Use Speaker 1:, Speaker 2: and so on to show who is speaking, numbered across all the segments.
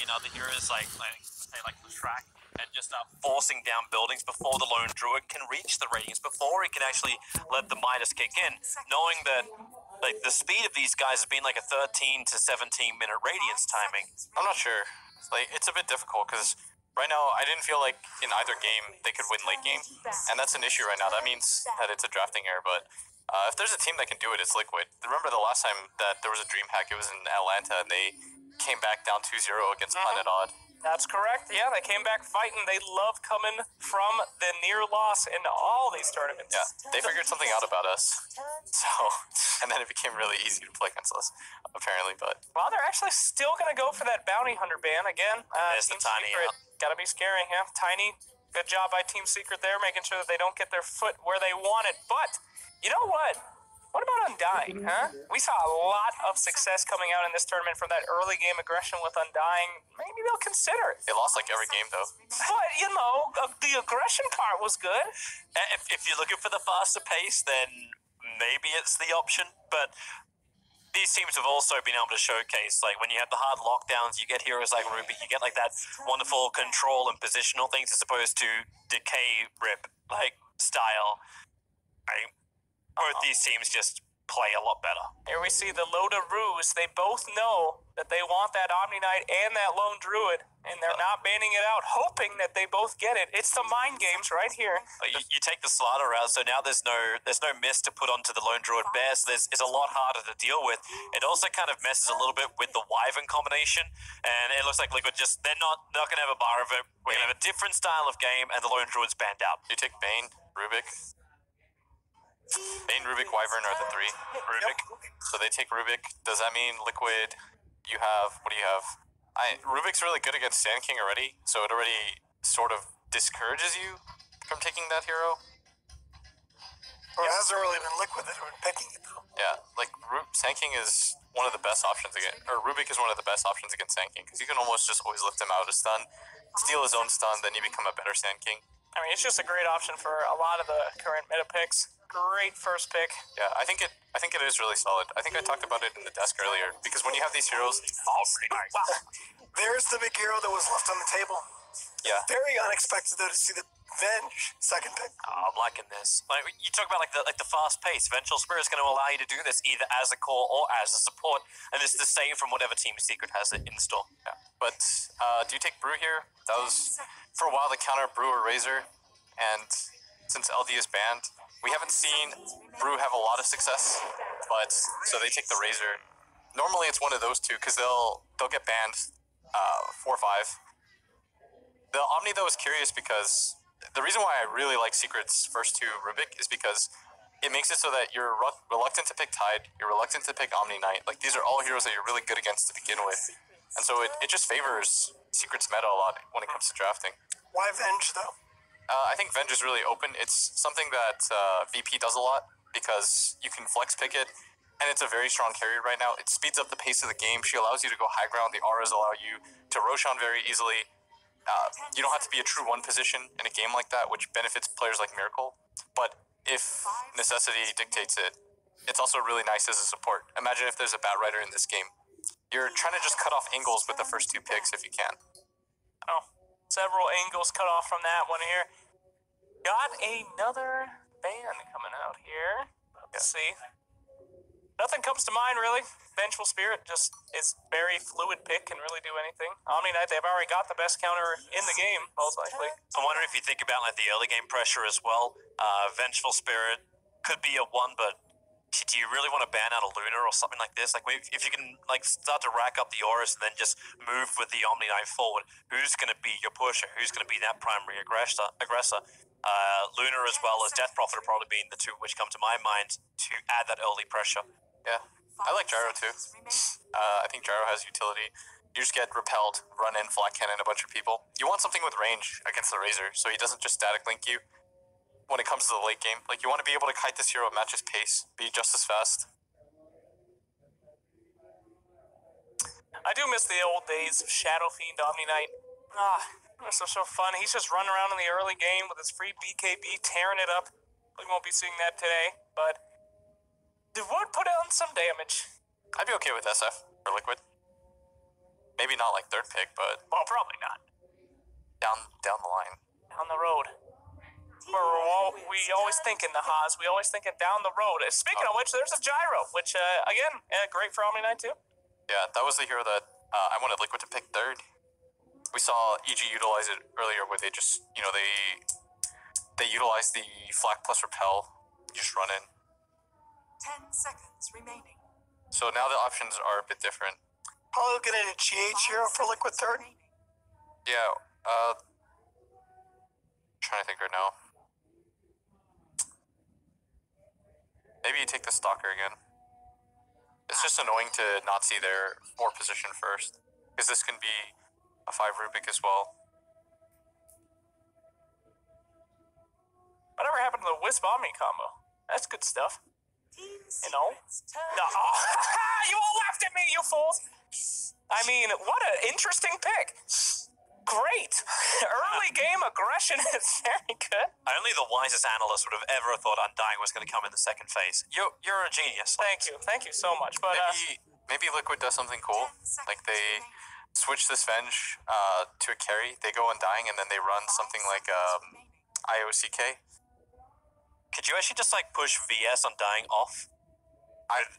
Speaker 1: other heroes like say like the track and just start forcing down buildings before the lone druid can reach the radiance, before he can actually let the Midas kick in, knowing that like the speed of these guys has been like a 13 to 17 minute radiance timing.
Speaker 2: I'm not sure. Like, it's a bit difficult because right now I didn't feel like in either game they could win late game, and that's an issue right now. That means that it's a drafting error, but if there's a team that can do it, it's Liquid. Remember the last time that there was a DreamHack, it was in Atlanta, and they came back down 2-0 against Planet Odd.
Speaker 3: That's correct. Yeah, they came back fighting. They love coming from the near loss in all these tournaments.
Speaker 2: Yeah, they figured something out about us. So, and then it became really easy to play against us, apparently. But
Speaker 3: well, they're actually still going to go for that bounty hunter ban again.
Speaker 1: There's the
Speaker 3: Team
Speaker 1: Tiny
Speaker 3: Secret,
Speaker 1: out.
Speaker 3: gotta be scary. Yeah, Tiny. Good job by Team Secret there, making sure that they don't get their foot where they want it. But you know what? What about Undying, huh? We saw a lot of success coming out in this tournament from that early game aggression with Undying. Maybe they'll consider it.
Speaker 2: they lost like every game, though.
Speaker 3: But, you know, the aggression part was good.
Speaker 1: If you're looking for the faster pace, then maybe it's the option. But these teams have also been able to showcase, like when you have the hard lockdowns, you get heroes like Ruby, you get like that wonderful control and positional things as opposed to decay rip like style. Both these teams just play a lot better.
Speaker 3: Here we see the Loda Ruse. They both know that they want that Omni Knight and that Lone Druid, and they're not banning it out, hoping that they both get it. It's the mind games right here.
Speaker 1: You take the slaughter out, so now there's no miss to put onto the Lone Druid Bear, so it's a lot harder to deal with. It also kind of messes a little bit with the Wyvern combination, and it looks like Liquid just, they're not going to have a bar of it. We're going to have a different style of game, and the Lone Druid's banned out.
Speaker 2: You take Bane, Rubik. Bane, Rubik, Wyvern are the three.
Speaker 1: Rubik.
Speaker 2: So they take Rubik. Does that mean Liquid, you have, what do you have? Rubik's really good against Sand King already, so it already sort of discourages you from taking that hero.
Speaker 4: Or it hasn't really been Liquid that have been picking it, though.
Speaker 2: Yeah, like Sand King is one of the best options against, or Rubik is one of the best options against Sand King, because you can almost just always lift him out of stun, steal his own stun, then you become a better Sand King.
Speaker 3: I mean, it's just a great option for a lot of the current meta picks. Great first pick.
Speaker 2: Yeah, I think it is really solid. I think I talked about it in the desk earlier, because when you have these heroes,
Speaker 4: Wow. There's the big hero that was left on the table.
Speaker 2: yeah,
Speaker 4: Very unexpected, though, to see the Venge second pick.
Speaker 1: Oh, I'm liking this. Like you talk about like the fast pace. Vengeful Spirit is going to allow you to do this either as a core or as a support, and it's the same from whatever Team Secret has it in store.
Speaker 2: yeah. But do you take Brew here? That was for a while the counter Brew or Razor, and since LD is banned, we haven't seen Brew have a lot of success. But so they take the Razor. Normally it's one of those two because they'll get banned 4-5. The Omni though is curious because the reason why I really like Secret's first two Rubik is because it makes it so that you're reluctant to pick Tide, you're reluctant to pick Omni Knight. Like these are all heroes that you're really good against to begin with, and so it just favors Secret's meta a lot when it comes to drafting.
Speaker 4: Why Venge, though?
Speaker 2: I think Venge is really open. It's something that VP does a lot because you can flex pick it, and it's a very strong carry right now. It speeds up the pace of the game. She allows you to go high ground. The auras allow you to Roshan very easily. You don't have to be a true one position in a game like that, which benefits players like Miracle. But if necessity dictates it, it's also really nice as a support. Imagine if there's a Bat Rider in this game. You're trying to just cut off angles with the first two picks if you can.
Speaker 3: Oh, several angles cut off from that one here. Got another band coming out here. Let's see. Nothing comes to mind, really. Vengeful Spirit just is very fluid pick, can really do anything. Omni Knight, they've already got the best counter in the game, most likely.
Speaker 1: I wonder if you think about like the early game pressure as well. Vengeful Spirit could be a one, but do you really want to ban out a Lunar or something like this? Like if you can like start to rack up the auras and then just move with the Omni Knight forward, who's going to be your pusher? Who's going to be that primary aggressor? Lunar as well as Death Prophet are probably being the two which come to my mind to add that early pressure.
Speaker 2: Yeah, I like Gyro too. I think Gyro has utility. You just get repelled, run in, flat cannon a bunch of people. You want something with range against the Razor, so he doesn't just static link you when it comes to the late game. Like, you want to be able to kite this hero at match's pace, be just as fast.
Speaker 3: I do miss the old days of Shadow Fiend Omni Knight. It was so fun. He's just running around in the early game with his free BKB, tearing it up. We won't be seeing that today, but it would put on some damage.
Speaker 2: I'd be okay with SF for Liquid. Maybe not like third pick, but
Speaker 3: Well, probably not.
Speaker 2: down the line.
Speaker 3: Down the road. We always think in the Haas. We always thinking down the road. Speaking of which, there's a gyro, which again, great for Omni Knight too.
Speaker 2: Yeah, that was the hero that I wanted Liquid to pick third. We saw EG utilize it earlier, where they just they utilize the flak plus repel, just run in.
Speaker 5: 10 seconds remaining.
Speaker 2: So now the options are a bit different.
Speaker 4: Probably looking at a GH hero for Liquid third.
Speaker 2: Yeah, trying to think right now. Maybe you take the Stalker again. It's just annoying to not see their 4 position first, because this can be a 5 Rubik as well.
Speaker 3: Whatever happened to the Wisp Omni combo? That's good stuff. You know? No. You all laughed at me, you fools! I mean, what an interesting pick. Great. Early game aggression is very good.
Speaker 1: Only the wisest analyst would have ever thought Undying was going to come in the second phase. You're a genius.
Speaker 3: Thank you so much. But
Speaker 2: Maybe Liquid does something cool. Like they switch this Venge to a carry. They go Undying, and then they run something like IOCK.
Speaker 1: Could you actually just like push VS Undying off?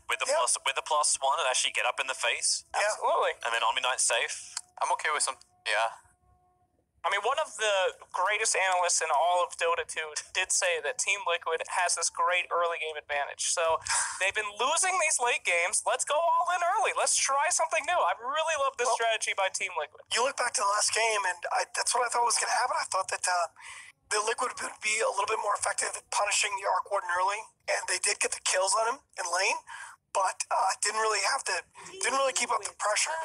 Speaker 1: With the +1 and actually get up in the face?
Speaker 3: absolutely.
Speaker 1: And then Omni Knight safe?
Speaker 2: I'm okay with some. Yeah.
Speaker 3: I mean, one of the greatest analysts in all of Dota 2 did say that Team Liquid has this great early game advantage. So they've been losing these late games. Let's go all in early. Let's try something new. I really love this strategy by Team Liquid.
Speaker 4: You look back to the last game, and that's what I thought was going to happen. I thought that the Liquid would be a little bit more effective at punishing the Arc Warden early, and they did get the kills on him in lane, but didn't really keep up the pressure.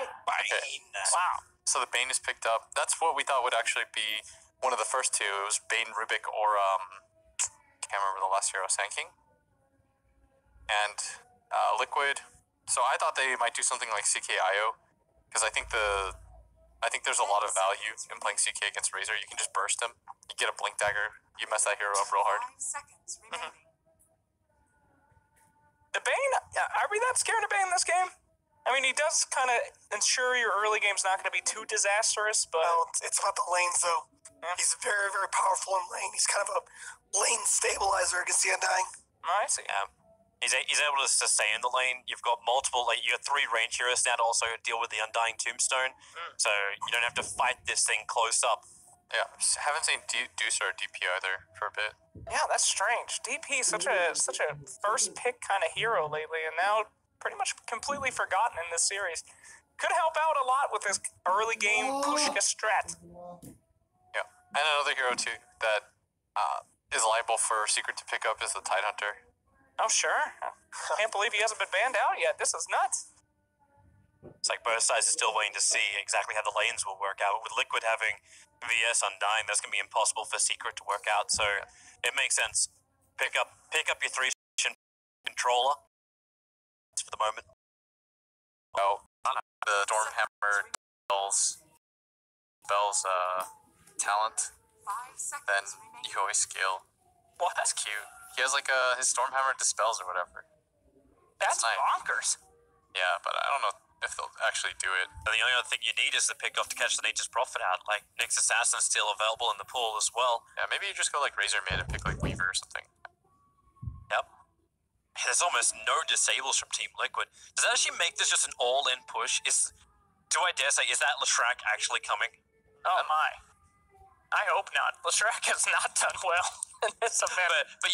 Speaker 2: Okay. Wow. So the Bane is picked up. That's what we thought would actually be one of the first two. It was Bane, Rubik, or can't remember the last hero, Sand King. And Liquid. So I thought they might do something like CKIO, because I think there's a lot of value in playing CK against Razor. You can just burst him. You get a Blink Dagger. You mess that hero up real hard.
Speaker 5: 5 seconds remaining.
Speaker 3: The Bane, are we that scared of Bane in this game? I mean, he does kind of ensure your early game's not going to be too disastrous, but...
Speaker 4: Well, it's about the lanes, though.
Speaker 3: Yeah.
Speaker 4: He's very, very powerful in lane. He's kind of a lane stabilizer against the Undying.
Speaker 3: I see.
Speaker 1: Yeah. He's able to stay in the lane. You've got multiple, you got 3 range heroes now to also deal with the Undying Tombstone. So you don't have to fight this thing close up.
Speaker 2: Yeah, haven't seen Deuce or DP either for a bit.
Speaker 3: Yeah, that's strange. DP is such a first pick kind of hero lately, and now pretty much completely forgotten in this series. Could help out a lot with this early game Pushka strat.
Speaker 2: Yeah, and another hero too that is liable for Secret to pick up is the Tidehunter.
Speaker 3: Oh sure. Can't believe he hasn't been banned out yet. This is nuts.
Speaker 1: It's like both sides are still waiting to see exactly how the lanes will work out. With Liquid having VS Undying, that's going to be impossible for Secret to work out. So it makes sense. Pick up your 3 controller for the moment.
Speaker 2: Oh, the Stormhammer spells talent.
Speaker 5: 5 seconds
Speaker 2: Then
Speaker 5: remaining.
Speaker 2: you always scale.
Speaker 3: What?
Speaker 2: That's cute. He has like his Stormhammer dispels or whatever.
Speaker 3: That's
Speaker 2: nice.
Speaker 3: bonkers.
Speaker 2: Yeah, but I don't know if they'll actually do it.
Speaker 1: And the only other thing you need is the pick off to catch the Nature's Prophet out. Like, Nyx Assassin's still available in the pool as well.
Speaker 2: Yeah, maybe you just go like Razor mid and pick like Weaver or something.
Speaker 1: Yep. There's almost no disables from Team Liquid. Does that actually make this just an all-in push? Do I dare say, is that Leshrac actually coming?
Speaker 3: Oh my. I hope not. Leshrac has not done well in this event.
Speaker 1: But